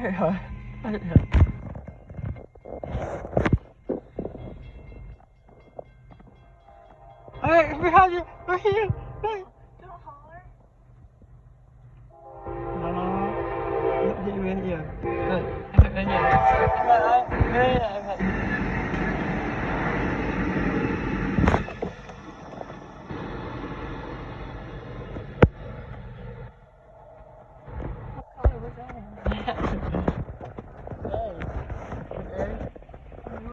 rồi. Ê, behind you, right here. Don't holler. Nó, right here. Right here. Right here.